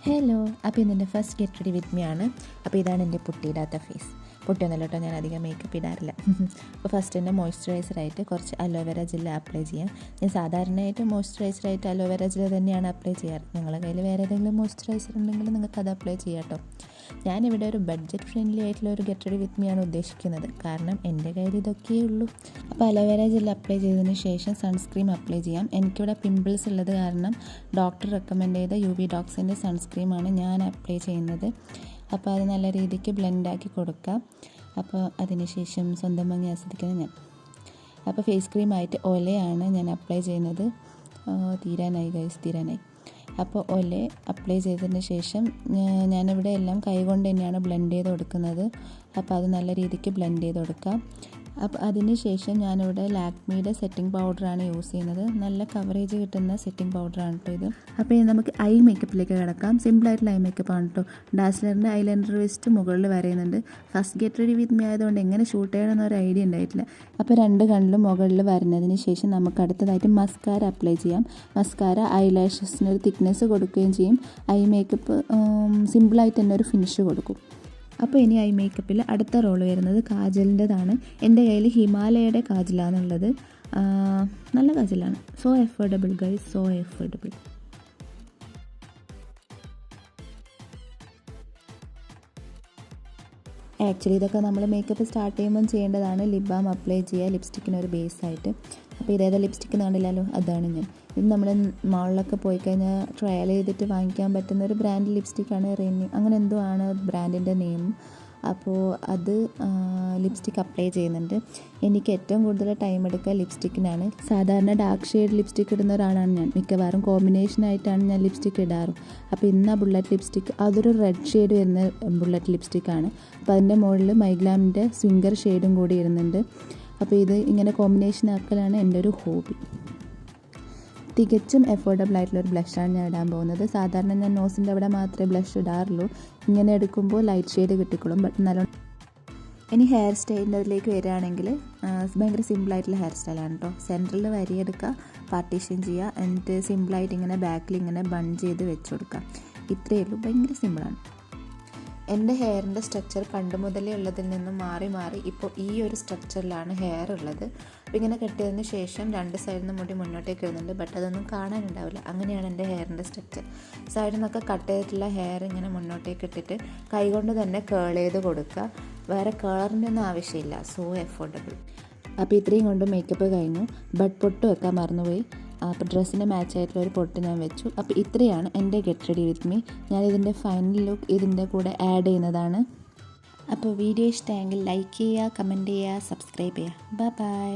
Hello, അപ്പോൾ ഇന്നെൻ്റെ first get ready with me ആണ്. അപ്പോൾ ഇതാണ് എൻ്റെ പൊട്ടിയിടാത്ത ഫേസ്. പൊട്ടിയൊന്നുമല്ല കേട്ടോ, ഞാൻ അധികം മേക്കപ്പ് ഇടാറില്ല. അപ്പോൾ ഫസ്റ്റ് തന്നെ മോയ്സ്ചറൈസറായിട്ട് കുറച്ച് അലോവേര ജെല്ല് അപ്ലൈ ചെയ്യാം. ഞാൻ സാധാരണയായിട്ട് മോയ്സ്ചറൈസറായിട്ട് അലോവേര ജെല്ല് തന്നെയാണ് അപ്ലൈ ചെയ്യാറ്. നിങ്ങളുടെ കയ്യിൽ വേറെ ഏതെങ്കിലും മോയ്സ്ചറൈസർ ഉണ്ടെങ്കിൽ നിങ്ങൾക്ക് അത് അപ്ലൈ ചെയ്യാം കേട്ടോ. ഞാനിവിടെ ഒരു ബഡ്ജറ്റ് ഫ്രണ്ട്ലി ആയിട്ടുള്ള ഒരു ഗെറ്റ് റെഡി വിത്ത് മീ ആണ് ഉദ്ദേശിക്കുന്നത്. കാരണം എൻ്റെ കയ്യിൽ ഇതൊക്കെയേ ഉള്ളൂ. അപ്പോൾ അലോവേര ജെല്ല് അപ്ലൈ ചെയ്തതിന് ശേഷം സൺസ്ക്രീം അപ്ലൈ ചെയ്യാം. എനിക്കിവിടെ പിമ്പിൾസ് ഉള്ളത് കാരണം ഡോക്ടർ റെക്കമെൻഡ് ചെയ്ത UV ഡോക്സിൻ്റെ സൺസ്ക്രീമാണ് ഞാൻ അപ്ലൈ ചെയ്യുന്നത്. അപ്പോൾ അത് നല്ല രീതിക്ക് ബ്ലെൻഡാക്കി കൊടുക്കാം. അപ്പോൾ അതിനുശേഷം സ്വന്തം ഭംഗി ആസ്വദിക്കുന്നത് ഞാൻ. അപ്പോൾ ഫേസ് ക്രീമായിട്ട് ഒലയാണ് ഞാൻ അപ്ലൈ ചെയ്യുന്നത്. തീരാനായി ഗൈസ്, തീരാനായി. അപ്പോൾ ഒല അപ്ലൈ ചെയ്തതിന് ശേഷം ഞാനിവിടെ എല്ലാം കൈകൊണ്ട് തന്നെയാണ് ബ്ലെൻഡ് ചെയ്ത് കൊടുക്കുന്നത്. അപ്പോൾ അത് നല്ല രീതിക്ക് ബ്ലെൻഡ് ചെയ്ത് കൊടുക്കാം. അപ്പോൾ അതിന് ശേഷം ഞാനിവിടെ ലാക്മിയുടെ സെറ്റിംഗ് പൗഡറാണ് യൂസ് ചെയ്യുന്നത്. നല്ല കവറേജ് കിട്ടുന്ന സെറ്റിംഗ് പൗഡറാണ് കേട്ടോ ഇത്. അപ്പോൾ ഇനി നമുക്ക് ഐ മേക്കപ്പിലേക്ക് കിടക്കാം. സിമ്പിളായിട്ടുള്ള ഐ മേക്കപ്പാണ് കേട്ടോ. ഡാസ്ലറിൻ്റെ ഐലൈനർ വെസ്റ്റ് മുകളിൽ വരയുന്നുണ്ട്. First get ready with me ആയതുകൊണ്ട് എങ്ങനെ ഷൂട്ട് ചെയ്യണമെന്നൊരു ഐഡിയ ഉണ്ടായിട്ടില്ല. അപ്പോൾ രണ്ട് കണ്ണിലും മുകളിൽ വരുന്നതിന് ശേഷം നമുക്ക് അടുത്തതായിട്ട് മസ്കാര അപ്ലൈ ചെയ്യാം. മസ്കാര ഐലാഷസിനൊരു തിക്നെസ് കൊടുക്കുകയും ചെയ്യും. ഐ മേക്കപ്പ് സിമ്പിളായിട്ട് തന്നെ ഒരു ഫിനിഷ് കൊടുക്കും. അപ്പോൾ ഇനി ഐ മേക്കപ്പിൽ അടുത്ത റോള് വരുന്നത് കാജലിൻ്റെതാണ്. എൻ്റെ കയ്യിൽ ഹിമാലയയുടെ കാജലാണുള്ളത്. നല്ല കാജലാണ്. So affordable guys, so affordable. Actually ഇതൊക്കെ നമ്മൾ മേക്കപ്പ് സ്റ്റാർട്ട് ചെയ്യുമ്പം ചെയ്യേണ്ടതാണ്. ലിപ് ബാം അപ്ലൈ ചെയ്യുക ലിപ്സ്റ്റിക്കിനൊരു ബേസായിട്ട്. അപ്പോൾ ഇതേതാ ലിപ്സ്റ്റിക്ക് കണ്ടില്ലല്ലോ, അതാണ് ഞാൻ. ഇത് നമ്മൾ മാളിലൊക്കെ പോയി കഴിഞ്ഞാൽ ട്രയൽ ചെയ്തിട്ട് വാങ്ങിക്കാൻ പറ്റുന്ന ഒരു ബ്രാൻഡ് ലിപ്സ്റ്റിക്കാണ്. റെനി അങ്ങനെ എന്തോ ആണ് ബ്രാൻഡിൻ്റെ നെയിം. അപ്പോൾ അത് ലിപ്സ്റ്റിക്ക് അപ്ലൈ ചെയ്യുന്നുണ്ട്. എനിക്ക് ഏറ്റവും കൂടുതൽ ടൈം എടുക്കുക ലിപ്സ്റ്റിക്കിനാണ്. സാധാരണ ഡാർക്ക് ഷെയ്ഡ് ലിപ്സ്റ്റിക്ക് ഇടുന്ന ഒരാളാണ് ഞാൻ. മിക്കവാറും കോമ്പിനേഷനായിട്ടാണ് ഞാൻ ലിപ്സ്റ്റിക്ക് ഇടാറും. അപ്പോൾ ഇന്ന് ബുള്ളറ്റ് ലിപ്സ്റ്റിക്ക്, അതൊരു റെഡ് ഷെയ്ഡ് വരുന്ന ബുള്ളറ്റ് ലിപ്സ്റ്റിക്കാണ്. അപ്പോൾ അതിൻ്റെ മുകളിൽ മൈഗ്ലാമിൻ്റെ സ്വിംഗർ ഷെയ്ഡും കൂടി ഇടുന്നുണ്ട്. അപ്പോൾ ഇത് ഇങ്ങനെ കോമ്പിനേഷൻ ആക്കലാണ് എൻ്റെ ഒരു ഹോബി. തികച്ചും എഫോർഡബിൾ ആയിട്ടുള്ളൊരു ബ്ലഷാണ് ഞാൻ ഇടാൻ പോകുന്നത്. സാധാരണ ഞാൻ നോസിൻ്റെ അവിടെ മാത്രമേ ബ്ലഷ് ഇടാറുള്ളൂ. ഇങ്ങനെ എടുക്കുമ്പോൾ ലൈറ്റ് ഷെയ്ഡ് കിട്ടിക്കോളും. ബട്ട് നല്ലോണം. ഇനി ഹെയർ സ്റ്റൈലിൻ്റെ അതിലേക്ക് വരികയാണെങ്കിൽ ഭയങ്കര സിമ്പിളായിട്ടുള്ള ഹെയർ സ്റ്റൈലാണ് കേട്ടോ. സെൻറ്ററിൽ വരിയെടുക്കുക, പാർട്ടീഷൻ ചെയ്യുക, എന്നിട്ട് സിമ്പിളായിട്ട് ഇങ്ങനെ ബാക്കിൽ ഇങ്ങനെ ബൺ ചെയ്ത് വെച്ച് കൊടുക്കുക. ഇത്രയേ ഉള്ളൂ, ഭയങ്കര സിമ്പിളാണ്. എൻ്റെ ഹെയറിൻ്റെ സ്ട്രക്ചർ പണ്ട് മുതലേ ഉള്ളതിൽ നിന്നും മാറി മാറി ഇപ്പോൾ ഈ ഒരു സ്ട്രക്ചറിലാണ് ഹെയർ ഉള്ളത്. അപ്പോൾ ഇങ്ങനെ കെട്ടിയതിന് ശേഷം രണ്ട് സൈഡിൽ നിന്ന് മുടി മുന്നോട്ടേക്ക് വരുന്നുണ്ട്. ബട്ട് അതൊന്നും കാണാനുണ്ടാവില്ല. അങ്ങനെയാണ് എൻ്റെ ഹെയറിൻ്റെ സ്ട്രക്ചർ. സൈഡിൽ നിന്നൊക്കെ കട്ട് ചെയ്തിട്ടുള്ള ഹെയർ ഇങ്ങനെ മുന്നോട്ടേക്ക് ഇട്ടിട്ട് കൈകൊണ്ട് തന്നെ കേൾ ചെയ്ത് കൊടുക്കുക. വേറെ കളറിൻ്റെ ഒന്നും ആവശ്യമില്ല. So affordable. അപ്പോൾ ഇത്രയും കൊണ്ട് മേക്കപ്പ് കഴിഞ്ഞു. ബട്ട് പൊട്ട് വെക്കാൻ മറന്നുപോയി. അപ്പോൾ ഡ്രസ്സിന് മാച്ചായിട്ടുള്ള ഒരു പൊട്ട് ഞാൻ വെച്ചു. അപ്പോൾ ഇത്രയാണ് എൻ്റെ ഗെറ്റ് റെഡി വിത്ത് മീ. ഞാനിതിൻ്റെ ഫൈനൽ ലുക്ക് ഇതിൻ്റെ കൂടെ ആഡ് ചെയ്യുന്നതാണ്. അപ്പോൾ വീഡിയോ ഇഷ്ടമെങ്കിൽ ലൈക്ക് ചെയ്യുക, കമൻറ്റ് ചെയ്യുക, സബ്സ്ക്രൈബ് ചെയ്യുക. Bye bye.